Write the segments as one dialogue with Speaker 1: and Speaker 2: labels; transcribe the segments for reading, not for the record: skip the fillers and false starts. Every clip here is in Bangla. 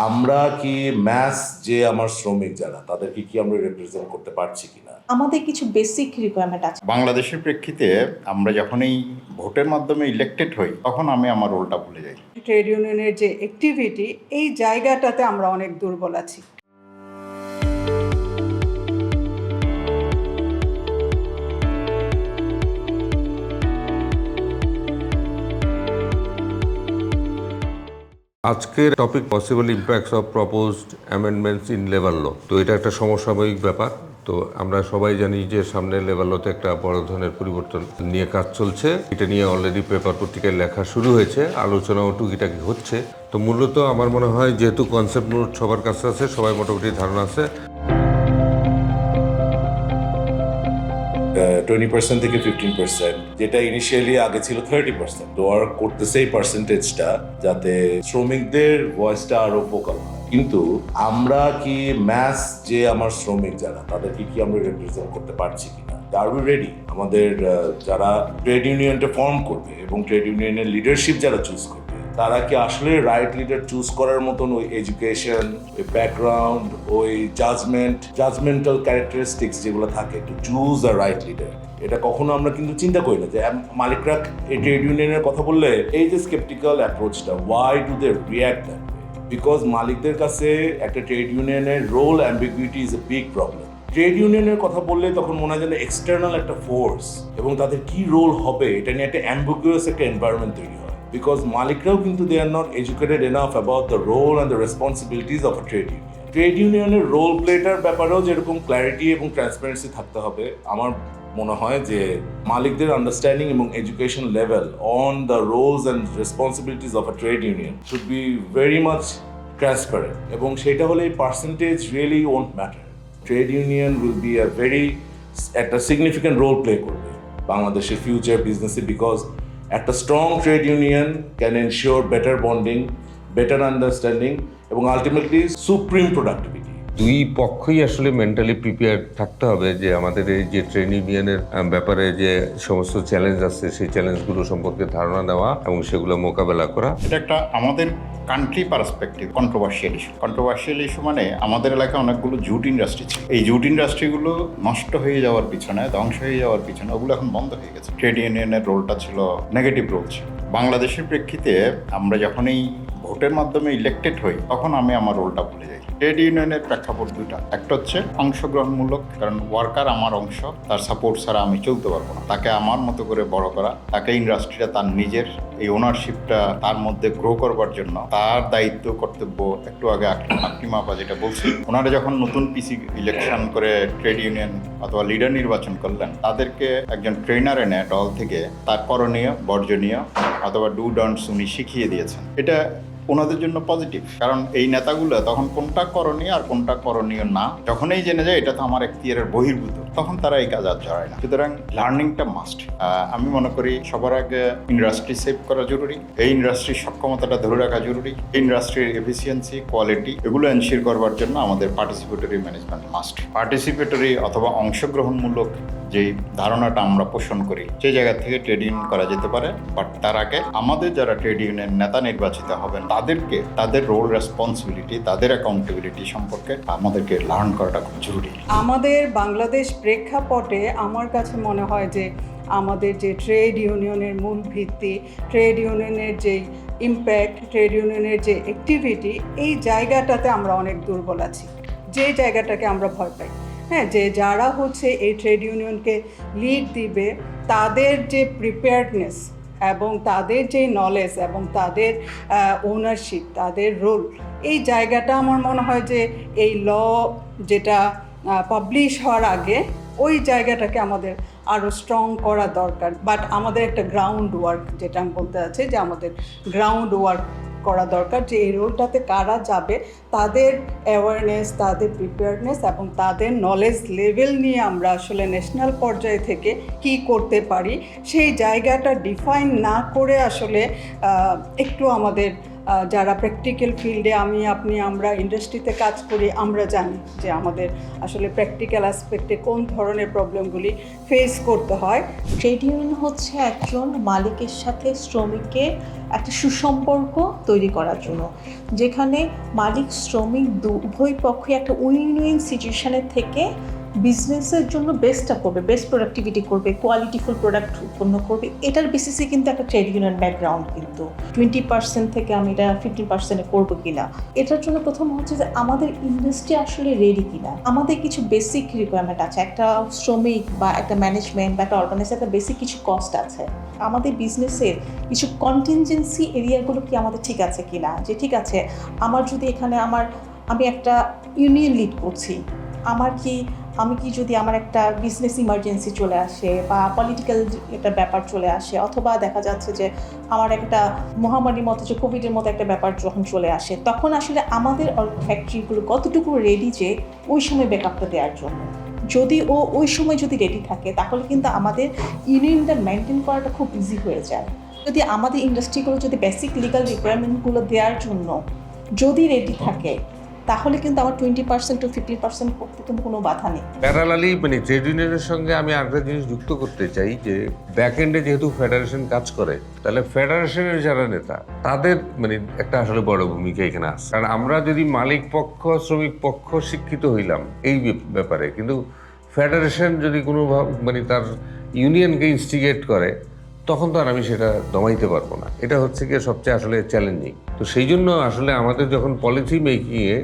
Speaker 1: আমরা কি ম্যাস যে আমার শ্রমিক যারা তাদেরকে কি আমরা রিপ্রেজেন্ট করতে পারছি কিনা?
Speaker 2: আমাদের কিছু বেসিক রিকোয়ারমেন্ট আছে।
Speaker 3: বাংলাদেশের প্রেক্ষিতে আমরা যখনই ভোটের মাধ্যমে ইলেক্টেড হই তখন আমি আমার রোলটা ভুলে যাই।
Speaker 4: ট্রেড ইউনিয়নের যে অ্যাক্টিভিটি, এই জায়গাটাতে আমরা অনেক দুর্বল আছি।
Speaker 5: আজকের topic possible impacts of proposed amendments in labour law. তো এটা একটা সমসাময়িক ব্যাপার। তো আমরা সবাই জানি যে সামনে লেবার লতে একটা বড় ধরনের পরিবর্তন নিয়ে কাজ চলছে। এটা নিয়ে অলরেডি পেপার পত্রিকায় লেখা শুরু হয়েছে, আলোচনাও টুকিটাকি হচ্ছে। তো মূলত আমার মনে হয় যেহেতু কনসেপ্ট নোট সবার কাছে আছে, সবাই মোটামুটি ধারণা আছে।
Speaker 1: 20% থেকে 15%, যেটা ইনিশিয়ালি আগে ছিল 30%, তো আর করতেছে এই পার্সেন্টেজটা যাতে শ্রমিকদের ভয়েসটা আরো ভোকাল হয়। কিন্তু আমরা কি ম্যাস যে আমার শ্রমিক যারা তাদেরকে কি আমরা রিপ্রেজেন্ট করতে পারছি কিনা? আর উই রেডি? আমাদের যারা ট্রেড ইউনিয়নটা ফর্ম করবে এবং ট্রেড ইউনিয়নের লিডারশিপ যারা চুজ করবে, তারা কি আসলে রাইট লিডার চুজ করার মতন ওই এডুকেশন, ওই ব্যাকগ্রাউন্ড, ওই জাজমেন্টাল ক্যারেক্টারিস্টিক্স যেগুলো থাকে to choose the right leader, এটা কখনো আমরা কিন্তু চিন্তা করি না। যে মালিকরা এই ট্রেড ইউনিয়নের কথা বললে এই যে স্কেপটিক্যাল অ্যাপ্রোচটা, why do they react that way? Because মালিকদের কাছে একটা ট্রেড ইউনিয়নের role ambiguity is a big problem. Trade ইউনিয়নের কথা বললে তখন মনে হয় যেন এক্সটার্নাল একটা ফোর্স এবং তাদের কি রোল হবে এটা নিয়ে একটা অ্যাম্বিগুয়াস একটা এনভায়রনমেন্ট তৈরি হয়। বিকজ মালিকরাও কিন্তু they are not educated enough about the role and the responsibilities of a trade union. Trade ইউনিয়নের রোল প্লেটার ব্যাপারেও যেরকম ক্ল্যারিটি এবং ট্রান্সপারেন্সি থাকতে হবে, আমার মনে হয় যে মালিকদের আন্ডারস্ট্যান্ডিং এবং education level on the roles and responsibilities of a trade union should be very much transparent, এবং সেটা হলে এই percentage really won't matter. Trade union will be একটা সিগনিফিক্যান্ট রোল প্লে করবে বাংলাদেশের ফিউচার বিজনেসে, বিকজ একটা strong trade union can ensure better bonding, better understanding এবং আলটিমেটলি সুপ্রিম প্রোডাক্টিভিটি।
Speaker 5: দুই পক্ষই আসলে মেন্টালি প্রিপেয়ার থাকতে হবে যে আমাদের এই যে ট্রেড ইউনিয়নের ব্যাপারে যে সমস্ত চ্যালেঞ্জ আছে সেই চ্যালেঞ্জগুলো সম্পর্কে ধারণা দেওয়া এবং সেগুলো মোকাবেলা করা।
Speaker 3: এটা একটা আমাদের কান্ট্রি পার্সপেক্টিভ কন্ট্রোভার্সিয়াল ইস্যু মানে আমাদের এলাকায় অনেকগুলো জুট ইন্ডাস্ট্রি ছিল। এই জুট ইন্ডাস্ট্রিগুলো নষ্ট হয়ে যাওয়ার পিছনে, ধ্বংস হয়ে যাওয়ার পিছনে ওগুলো এখন বন্ধ হয়ে গেছে। ট্রেড ইউনিয়নের রোলটা ছিল নেগেটিভ রোল ছিল। বাংলাদেশের প্রেক্ষিতে আমরা যখনই ভোটের মাধ্যমে ইলেক্টেড হই তখন আমি আমার রোলটা ভুলে যাই। ট্রেড ইউনিয়নের প্রেক্ষাপট দুটা, একটা হচ্ছে অংশগ্রহণমূলক, কারণ ওয়ার্কার আমার অংশ, তার সাপোর্ট ছাড়া আমি চলতে পারবো না। তাকে আমার মতো করে বড় করা, তাকে ইন্ডাস্ট্রিটা তার নিজের এই ওনারশিপটা তার মধ্যে গ্রো করবার জন্য তার দায়িত্ব কর্তব্য। একটু আগে আকলিমা আপা যেটা বলছি, ওনারা যখন নতুন পিসি ইলেকশন করে ট্রেড ইউনিয়ন অথবা লিডার নির্বাচন করলেন, তাদেরকে একজন ট্রেনার এনে দল থেকে তার করণীয়, বর্জনীয় অথবা ডু ডন্টস উনি শিখিয়ে দিয়েছেন। এটা ওনাদের জন্য পজিটিভ, কারণ এই নেতাগুলো তখন কোনটা করণীয় আর কোনটা করণীয় না যখনই জেনে যায় এটা তো আমার এখতিয়ারের বহির্ভূত, তখন তারা এই কাজ আর জড়ায় না। সুতরাং লার্নিংটা মাস্ট। আমি মনে করি সবার আগে ইন্ডাস্ট্রি সেভ করা জরুরি, এই ইন্ডাস্ট্রির সক্ষমতাটা ধরে রাখা জরুরি, ইন্ডাস্ট্রির এফিসিয়েন্সি, কোয়ালিটি এগুলো এনশিওর করবার জন্য আমাদের পার্টিসিপেটরি ম্যানেজমেন্ট মাস্ট। পার্টিসিপেটরি অথবা অংশগ্রহণমূলক যে ধারণাটা আমরা পোষণ করি সেই জায়গা থেকে ট্রেড ইউনিয়ন করা যেতে পারে, বাট তার আগে আমাদের যারা ট্রেড ইউনিয়ন নেতা নির্বাচিত হবেন তাদেরকে তাদের রোল রেসপন্সিবিলিটি, তাদের অ্যাকাউন্টেবিলিটি সম্পর্কে আমাদেরকে লার্ন করাটা খুব জরুরি।
Speaker 4: আমাদের বাংলাদেশ প্রেক্ষাপটে আমার কাছে মনে হয় যে আমাদের যে ট্রেড ইউনিয়নের মূল ভিত্তি, ট্রেড ইউনিয়নের যেই ইম্প্যাক্ট, ট্রেড ইউনিয়নের যে অ্যাক্টিভিটি, এই জায়গাটাতে আমরা অনেক দুর্বল আছি। যে জায়গাটাকে আমরা ভয় পাই, হ্যাঁ, যে যারা হচ্ছে এই ট্রেড ইউনিয়নকে লিড দিবে তাদের যে প্রিপেয়ার্ডনেস এবং তাদের যে নলেজ এবং তাদের ওনারশিপ, তাদের রোল, এই জায়গাটা আমার মনে হয় যে এই ল যেটা পাবলিশ হওয়ার আগে ওই জায়গাটাকে আমাদের আরও স্ট্রং করা দরকার। বাট আমাদের একটা গ্রাউন্ড ওয়ার্ক, যেটা আমি বলতে চাচ্ছি যে আমাদের গ্রাউন্ড ওয়ার্ক করা দরকার, যে এই রোলটাতে কারা যাবে তাদের অ্যাওয়ারনেস, তাদের প্রিপেয়ারনেস এবং তাদের নলেজ লেভেল নিয়ে আমরা আসলে ন্যাশনাল পর্যায়ে থেকে কি করতে পারি সেই জায়গাটা ডিফাইন না করে আসলে একটু আমাদের যারা প্র্যাকটিক্যাল ফিল্ডে আমরা ইন্ডাস্ট্রিতে কাজ করি, আমরা জানি যে আমাদের আসলে প্র্যাকটিক্যাল অ্যাসপেক্টে কোন ধরনের প্রবলেমগুলি ফেস করতে হয়।
Speaker 2: ট্রেড ইউনিয়ন হচ্ছে একজন মালিকের সাথে শ্রমিকের একটা সুসম্পর্ক তৈরি করার জন্য, যেখানে মালিক শ্রমিক উভয় পক্ষই একটা উইন উইন সিচুয়েশনের থেকে বিজনেসের জন্য বেস্টটা করবে, বেস্ট প্রোডাক্টিভিটি করবে, কোয়ালিটিফুল প্রোডাক্ট উৎপন্ন করবে। এটার বেসিসে কিন্তু একটা ট্রেড ইউনিয়ন ব্যাকগ্রাউন্ড, কিন্তু 20% থেকে আমি এটা 15% করবো কিনা, এটার জন্য প্রথম হচ্ছে যে আমাদের ইন্ডাস্ট্রি আসলে রেডি কিনা। আমাদের কিছু বেসিক রিকোয়ারমেন্ট আছে, একটা শ্রমিক বা একটা ম্যানেজমেন্ট বা একটা অর্গানাইজেশন, একটা বেসিক কিছু কস্ট আছে। আমাদের বিজনেসের কিছু কন্টিনজেন্সি এরিয়াগুলো কি আমাদের ঠিক আছে কিনা, যে ঠিক আছে আমার যদি এখানে আমি একটা ইউনিয়ন লিড করছি, আমি কি যদি আমার একটা বিজনেস ইমার্জেন্সি চলে আসে বা পলিটিক্যাল একটা ব্যাপার চলে আসে, অথবা দেখা যাচ্ছে যে আমার একটা মহামারীর মতো, যে কোভিডের মতো একটা ব্যাপার যখন চলে আসে, তখন আসলে আমাদের ফ্যাক্টরিগুলো কতটুকু রেডি যে ওই সময় ব্যাকআপটা দেওয়ার জন্য। যদি ওই সময় যদি রেডি থাকে, তাহলে কিন্তু আমাদের ইউনিয়নটা মেনটেন করাটা খুব ইজি হয়ে যায়। যদি আমাদের ইন্ডাস্ট্রিগুলো যদি বেসিক লিগাল রিকোয়ারমেন্টগুলো দেওয়ার জন্য যদি রেডি থাকে, তাহলে কিন্তু আমার 20% to 50% করতে কিন্তু কোনো বাধা নেই।
Speaker 5: প্যারালালি ট্রেড ইউনিয়নের সঙ্গে আমি আরেকটা জিনিস যুক্ত করতে চাই, যে ব্যাক এন্ডে যেহেতু ফেডারেশন কাজ করে, তাহলে ফেডারেশনের যারা নেতা তাদের একটা আসলে বড় ভূমিকা এখানে আছে। কারণ আমরা যদি মালিক পক্ষ শ্রমিক পক্ষ শিক্ষিত হইলাম এই ব্যাপারে, কিন্তু ফেডারেশন যদি কোনো তার ইউনিয়নকে ইনস্টিগেট করে, তখন তো আর আমি সেটা দমাইতে পারবো না। এটা হচ্ছে গিয়ে সবচেয়ে আসলে চ্যালেঞ্জিং। তো সেই জন্য আসলে আমাদের যখন পলিসি মেকিংয়ে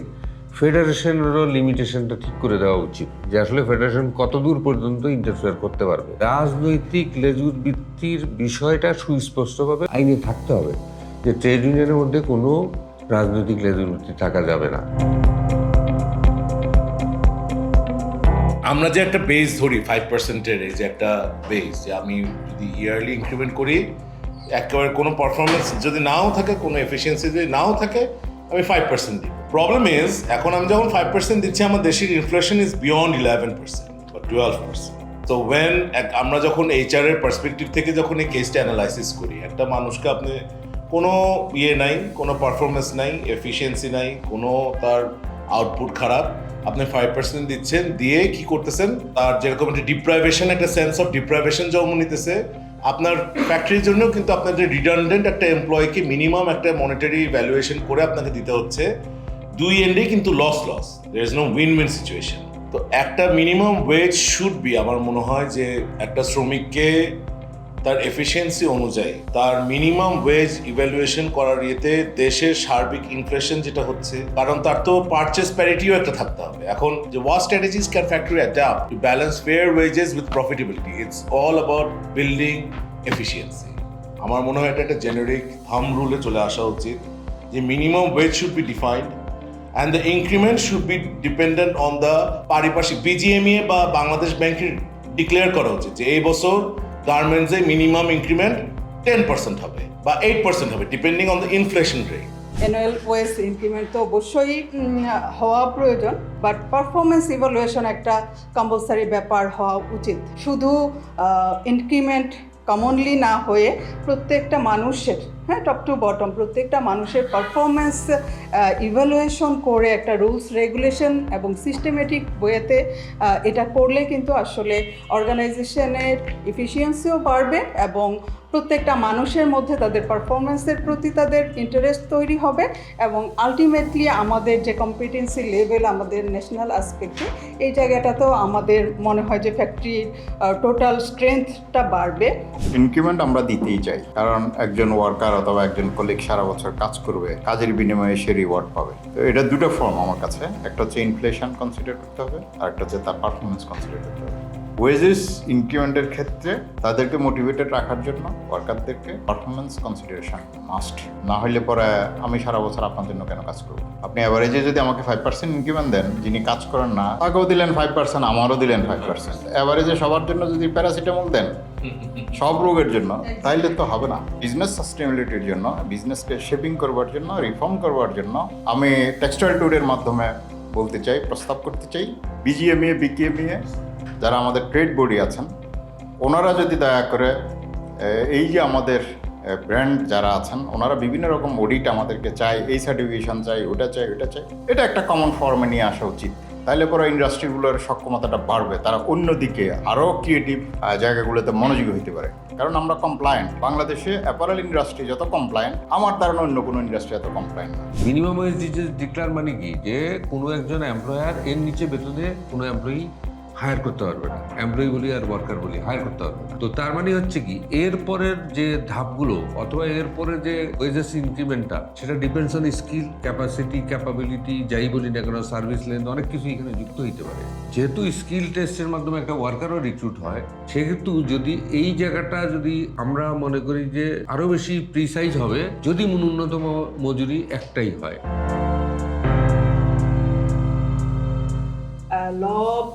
Speaker 5: ফেডারেশনেরও লিমিটেশনটা ঠিক করে দেওয়া উচিত, যে আসলে ফেডারেশন কতদূর পর্যন্ত ইন্টারফেয়ার করতে পারবে। রাজনৈতিক লেজুর বৃত্তির বিষয়টা সুস্পষ্টভাবে আইনে থাকতে হবে, যে ট্রেড ইউনিয়নের মধ্যে কোনো রাজনৈতিক লেজুর বৃত্তি থাকা যাবে না।
Speaker 1: আমরা যে একটা বেস ধরি 5%-এর, এই যে একটা বেস, যে আমি যদি ইয়ারলি ইনক্রিমেন্ট করি, একেবারে কোনো পারফরমেন্স যদি নাও থাকে, কোনো এফিসিয়েন্সি যদি নাও থাকে, আমি 5% দিই। প্রবলেম ইজ, এখন আমি যখন 5% দিচ্ছি, আমার দেশের ইনফ্লেশন ইজ বিয়ন্ড 11% বা 12%। তো আমরা যখন এইচআর এর পার্সপেক্টিভ থেকে যখন এই কেসটা অ্যানালাইসিস করি, একটা মানুষকে আপনি কোনো নাই, কোনো পারফরমেন্স নাই, এফিসিয়েন্সি নাই, কোনো তার আউটপুট খারাপ, আপনি 5% দিচ্ছেন, দিয়ে কি করতেছেন, তার যেরকম একটা ডিপ্রাইভেশন, একটা সেন্স অফ ডিপ্রাইভেশন জন্ম নিতেছে আপনার ফ্যাক্টরির জন্য। কিন্তু আপনার যে রিডান্ডেন্ট একটা এমপ্লয়িকে মিনিমাম একটা মনিটারি ভ্যালুয়েশন করে আপনাকে দিতে হচ্ছে, দুই এন্ডেই কিন্তু loss. There is no win win situation. তো একটা মিনিমাম ওয়েজ শুড বি, আমার মনে হয় যে একটা শ্রমিককে তার এফিসিয়েন্সি অনুযায়ী তার মিনিমাম ওয়েজ ইভ্যালুয়েশন করার ইয়েতে দেশের সার্বিক ইনফ্লেশন যেটা হচ্ছে, কারণ তার তো পারচেস প্যারিটিও একটা থাকতে হবে। এখন যে what strategies can factory adapt to balance fair wages with profitability, it's all about building efficiency. আমার মনে হয় এটা একটা জেনারিক থাম রুলে চলে আসা উচিত, যে minimum wedge should be defined and the increment should be dependent on the পারিপার্শ্বিক BGMEA বা বাংলাদেশ ব্যাংকের ডিক্লেয়ার করা উচিত যে এই বছর গার্মেন্টসে মিনিমাম ইনক্রিমেন্ট 10% হবে বা 8% হবে, depending on the inflation rate.
Speaker 4: Annual wage increment তো অবশ্যই হওয়া প্রয়োজন, বাট পারফরমেন্স ইভ্যালুয়েশন একটা কম্পালসারি ব্যাপার হওয়া উচিত। শুধু ইনক্রিমেন্ট কমনলি না হয়ে প্রত্যেকটা মানুষের, টপ টু বটম প্রত্যেকটা মানুষের পারফরমেন্স ইভ্যালুয়েশন করে একটা রুলস রেগুলেশন এবং সিস্টেমেটিক ওয়েতে এটা করলে কিন্তু আসলে অর্গানাইজেশনের এফিসিয়েন্সিও বাড়বে এবং প্রত্যেকটা মানুষের মধ্যে তাদের পারফরমেন্সের প্রতি তাদের ইন্টারেস্ট তৈরি হবে এবং আলটিমেটলি আমাদের যে কম্পিটেন্সি লেভেল আমাদের ন্যাশনাল অ্যাসপেক্টে, এই জায়গাটাতেও আমাদের মনে হয় যে ফ্যাক্টরির টোটাল স্ট্রেংথটা বাড়বে।
Speaker 3: ইনক্রিমেন্ট আমরা দিতেই চাই, কারণ একজন ওয়ার্কার অথবা একজন কলিগ সারা বছর কাজ করবে, কাজের বিনিময়ে সে রিওয়ার্ড পাবে। তো এটা দুটো ফর্ম আমার কাছে, একটা হচ্ছে ইনফ্লেশন কনসিডার করতে হবে, আর একটা হচ্ছে তার পারফরমেন্স কনসিডার করতে হবে। ওয়েজেস ইনক্রিমেন্টের ক্ষেত্রে তাদেরকে মোটিভেটেড রাখার জন্য ওয়ার্কারদেরকে পারফরমেন্স কনসিডারেশন মাস্ট, না হলে পরে আমি সারা বছর আপনার জন্য কেন কাজ করবো? আপনি অ্যাভারেজে যদি আমাকে 5% ইনক্রিমেন্ট দেন, যিনি কাজ করেন না তাকেও দিলেন 5%, আমারও দিলেন 5%, অ্যাভারেজে সবার জন্য যদি প্যারাসিটামল দেন সব রোগের জন্য, তাইলে তো হবে না। বিজনেস সাস্টেনেবিলিটির জন্য, বিজনেসকে শেপিং করবার জন্য, রিফর্ম করবার জন্য আমি টেক্সটাইল ট্যুরের মাধ্যমে বলতে চাই, প্রস্তাব করতে চাই, BGMEA BKMEA যারা আমাদের ট্রেড বডি আছেন, ওনারা যদি দয়া করে এই যে আমাদের ব্র্যান্ড যারা আছেন ওনারা বিভিন্ন রকম অডিট আমাদেরকে চাই, এই সার্টিফিকেশন চাই, ওটা চাই, ওটা চাই। এটা একটা কমন ফর্মে নিয়ে আসা উচিত। তাইলে পরে ইন্ডাস্ট্রিগুলোর সক্ষমতাটা বাড়বে, তারা অন্যদিকে আরও ক্রিয়েটিভ জায়গাগুলোতে মনোযোগী হতে পারে। কারণ আমরা কমপ্লায়েন্ট, বাংলাদেশে অ্যাপারেল ইন্ডাস্ট্রি যত কমপ্লায়েন্ট, আমার ধারণা অন্য কোনো ইন্ডাস্ট্রি এত কমপ্লায়েন্ট না।
Speaker 5: মিনিমাম ওয়েজ ডিক্লার মানে কি, যে কোনো একজন এমপ্লয়ার এর নিচে বেতনে কোনো এমপ্লয়ি হায়ার করতে পারবে না, এমপ্লয়ি বলি আর ওয়ার্কার বলি, হায়ার করতে পারবে না। তো তার মানে হচ্ছে কি, এরপরের যে ধাপগুলো অথবা এরপরের যে ওয়েজেস ইনক্রিমেন্টটা, সেটা depends on skill, capacity, capability, যাই বলি না কেন, সার্ভিস লেন্থ, অনেক কিছু এখানে যুক্ত হইতে পারে। যেহেতু স্কিল টেস্টের মাধ্যমে একটা ওয়ার্কারও রিক্রুট হয়, সেহেতু যদি এই জায়গাটা যদি আমরা মনে করি যে আরো বেশি প্রিসাইজ হবে যদি ন্যূনতম মজুরি একটাই হয়।
Speaker 4: ল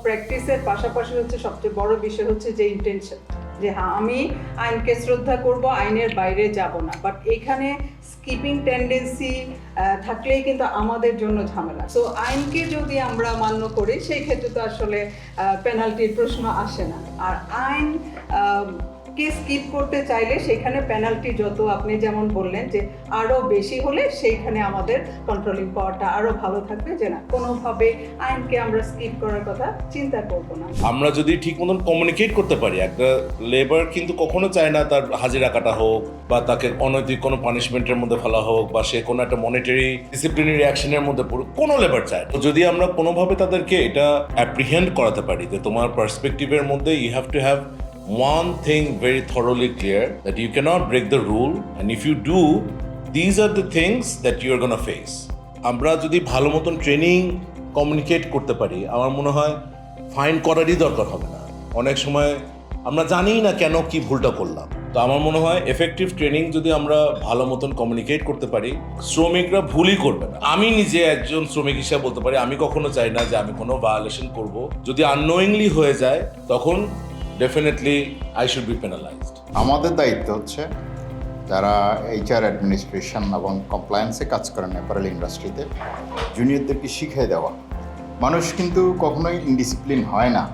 Speaker 4: প্র্যাকটিসের পাশাপাশি হচ্ছে সবচেয়ে বড় বিষয় হচ্ছে যে ইন্টেনশন, যে হ্যাঁ আমি আইনকে শ্রদ্ধা করব, আইনের বাইরে যাব না। বাট এখানে স্কিপিং টেন্ডেন্সি থাকলেই কিন্তু আমাদের জন্য ঝামেলা। সো আইনকে যদি আমরা মান্য করি সেই ক্ষেত্রে তো আসলে পেনাল্টির প্রশ্ন আসে না। আর আইন কে স্কিপ করতে চাইলে সেখানে পেনাল্টি যত, আপনি যেমন বললেন যে আরও বেশি হলে সেইখানে আমাদের কন্ট্রোলিং পাওয়ারটা আরও ভালো থাকবে, যে না কোনোভাবে আইনকে আমরা স্কিপ করার কথা চিন্তা করব না।
Speaker 1: আমরা যদি ঠিক মতন কমিউনিকেট করতে পারি, একটা লেবার কিন্তু কখনো চায় না তার হাজিরা কাটা হোক বা তাকে অনৈতিক কোনো পানিশমেন্টের মধ্যে ফেলা হোক বা সে কোনো একটা মনিটারি ডিসিপ্লিনারি অ্যাকশনের মধ্যে পড়ুক, কোনো লেবার চায়। তো যদি আমরা কোনোভাবে তাদেরকে এটা অ্যাপ্রিহেন্ড করাতে পারি যে তোমার পার্সপেক্টিভের মধ্যে you have to have one thing very thoroughly clear, that you cannot break the rule, and if you do, these are the things that you are going to face. আমরা যদি ভালো মতন ট্রেনিং কমিউনিকেট করতে পারি, আমার মনে হয় ফাইন করারই দরকার হবে না। অনেক সময় আমরা জানিই না কেন কি ভুলটা করলাম। তো আমার মনে হয় এফেক্টিভ ট্রেনিং যদি আমরা ভালো মতন কমিউনিকেট করতে পারি, শ্রমিকরা ভুলই করবে না। আমি নিজে একজন শ্রমিক হিসাবে বলতে পারি, আমি কখনো চাই না যে আমি কোনো ভায়োলেশন করব। যদি আননোয়িংলি হয়ে যায় তখন definitely I should be penalised.
Speaker 3: আমাদের দায়িত্ব হচ্ছে যারা এইচআর অ্যাডমিনিস্ট্রেশন এবং কমপ্লায়েন্সে কাজ করেন অ্যাপারেল ইন্ডাস্ট্রিতে, জুনিয়রদেরকে শিখিয়ে দেওয়া। মানুষ কিন্তু কখনোই ইনডিসিপ্লিন হয় না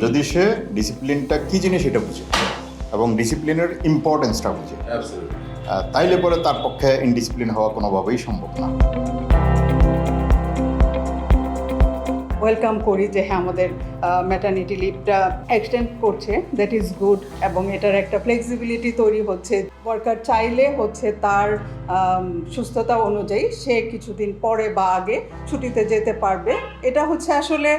Speaker 3: যদি সে ডিসিপ্লিনটা কী জিনিস এটা বুঝে এবং ডিসিপ্লিনের ইম্পর্টেন্সটা বুঝে। তাইলে পরে তার পক্ষে ইনডিসিপ্লিন হওয়া কোনোভাবেই সম্ভব না।
Speaker 4: ওয়েলকাম করি যে হ্যাঁ আমাদের ম্যাটারনিটি লিভটা এক্সটেন্ড করছে, দ্যাট ইজ গুড। এবং এটার একটা ফ্লেক্সিবিলিটি তৈরি হচ্ছে, ওয়ার্কার চাইলে হচ্ছে তার সুস্থতা অনুযায়ী সে কিছুদিন পরে বা আগে ছুটিতে যেতে পারবে। এটা হচ্ছে আসলে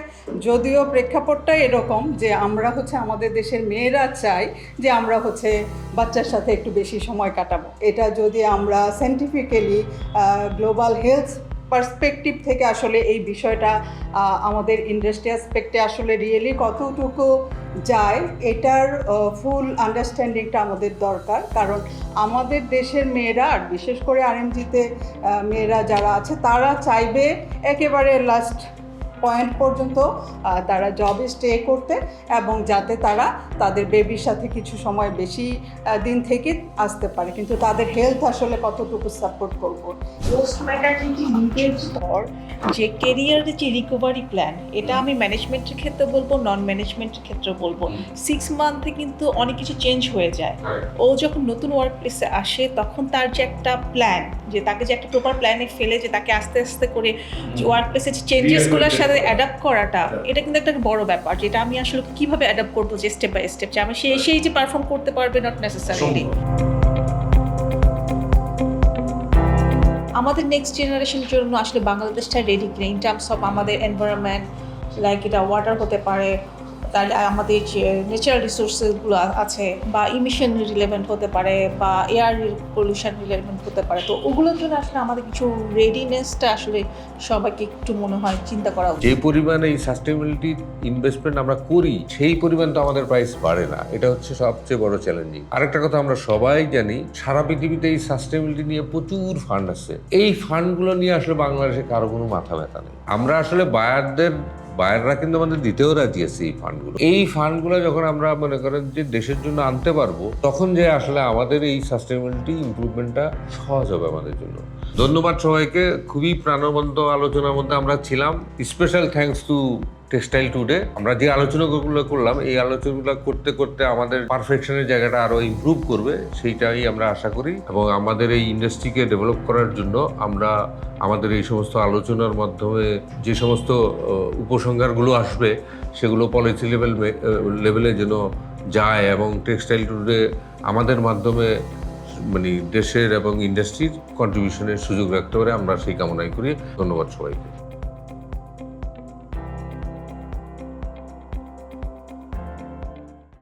Speaker 4: যদিও প্রেক্ষাপটটা এরকম যে আমরা হচ্ছে আমাদের দেশের মেয়েরা চাই যে আমরা হচ্ছে বাচ্চার সাথে একটু বেশি সময় কাটাবো। এটা যদি আমরা সায়েন্টিফিক্যালি গ্লোবাল হেলথ পার্সপেক্টিভ থেকে আসলে এই বিষয়টা আমাদের ইন্ডাস্ট্রি অ্যাসপেক্টে আসলে রিয়েলি কতটুকু যায়, এটার ফুল আন্ডারস্ট্যান্ডিংটা আমাদের দরকার। কারণ আমাদের দেশের মেয়েরা, আর বিশেষ করে আরএমজিতে মেয়েরা যারা আছে, তারা চাইবে একেবারে লাস্ট পয়েন্ট পর্যন্ত তারা জবে স্টে করতে, এবং যাতে তারা তাদের বেবির সাথে কিছু সময় বেশি দিন থেকে আসতে পারে। কিন্তু তাদের হেলথ আসলে কতটুকু সাপোর্ট করবো।
Speaker 2: পোস্ট ম্যাটারনিটি লিভের পর যে কেরিয়ারের যে রিকভারি প্ল্যান, এটা আমি ম্যানেজমেন্টের ক্ষেত্রে বলবো, নন ম্যানেজমেন্টের ক্ষেত্রে বলবো। 6 মান্থে কিন্তু অনেক কিছু চেঞ্জ হয়ে যায়। ও যখন নতুন ওয়ার্ক প্লেসে আসে তখন তার যে একটা প্ল্যান, যে তাকে যে একটা প্রপার প্ল্যানে ফেলে যে তাকে আস্তে আস্তে করে যে ওয়ার্ক প্লেসে যে চেঞ্জেসগুলোর সাথে অ্যাডাপ্ট করাটা, এটা কিন্তু একটা বড় ব্যাপার, যেটা আমি আসলে কিভাবে অ্যাডাপ্ট করবো যে স্টেপ বাই স্টেপ, যে আমি সেই যে পারফর্ম করতে পারবে নট নেসেসারিলি। আমাদের নেক্সট জেনারেশনের জন্য আসলে বাংলাদেশটা রেডি কিনা ইন টার্মস অফ আমাদের এনভায়রনমেন্ট, লাইক এটা ওয়াটার হতে পারে, তাহলে আমাদের যে ন্যাচারাল রিসোর্সেসগুলো আছে, বা ইমিশন রিলেভেন্ট হতে পারে, বা এয়ার পলিউশন রিলেভেন্ট হতে পারে। তো ওগুলোর জন্য আসলে আমাদের কিছু রেডিনেসটা আসলে সবাইকে একটু মনে হয় চিন্তা করা উচিত।
Speaker 5: যে পরিমাণে এই সাস্টেনেবিলিটি ইনভেস্টমেন্ট আমরা করি, সেই পরিমাণ তো আমাদের প্রাইস বাড়ে না। এটা হচ্ছে সবচেয়ে বড় চ্যালেঞ্জিং। আরেকটা কথা আমরা সবাই জানি, সারা পৃথিবীতে এই সাস্টেনেবিলিটি নিয়ে প্রচুর ফান্ড আছে। এই ফান্ডগুলো নিয়ে আসলে বাংলাদেশে কারো কোনো মাথা ব্যথা নেই। আমরা আসলে বায়াররা কিন্তু আমাদের দিতেও রাজি আছে এই ফান্ডগুলো। এই ফান্ডগুলো যখন আমরা মনে করেন যে দেশের জন্য আনতে পারবো, তখন যে আসলে আমাদের এই সাস্টেনেবিলিটি ইমপ্রুভমেন্টটা সহজ হবে আমাদের জন্য। ধন্যবাদ সবাইকে। খুবই প্রাণবন্ত আলোচনার মধ্যে আমরা ছিলাম। Special thanks to textile today. আমরা যে আলোচনাগুলো করলাম, এই আলোচনাগুলো করতে করতে আমাদের পারফেকশনের জায়গাটা আরো ইমপ্রুভ করবে, সেইটাই আমরা আশা করি। এবং আমাদের এই ইন্ডাস্ট্রিকে ডেভেলপ করার জন্য আমরা আমাদের এই সমস্ত আলোচনার মাধ্যমে যে সমস্ত উপসংহারগুলো আসবে সেগুলো পলিসি লেভেলে যেন যায় এবং টেক্সটাইল টুডে আমাদের মাধ্যমে মানে দেশের এবং ইন্ডাস্ট্রির কন্ট্রিবিউশনের সুযোগ রাখতে পারে, আমরা সেই কামনাই করি। ধন্যবাদ সবাইকে।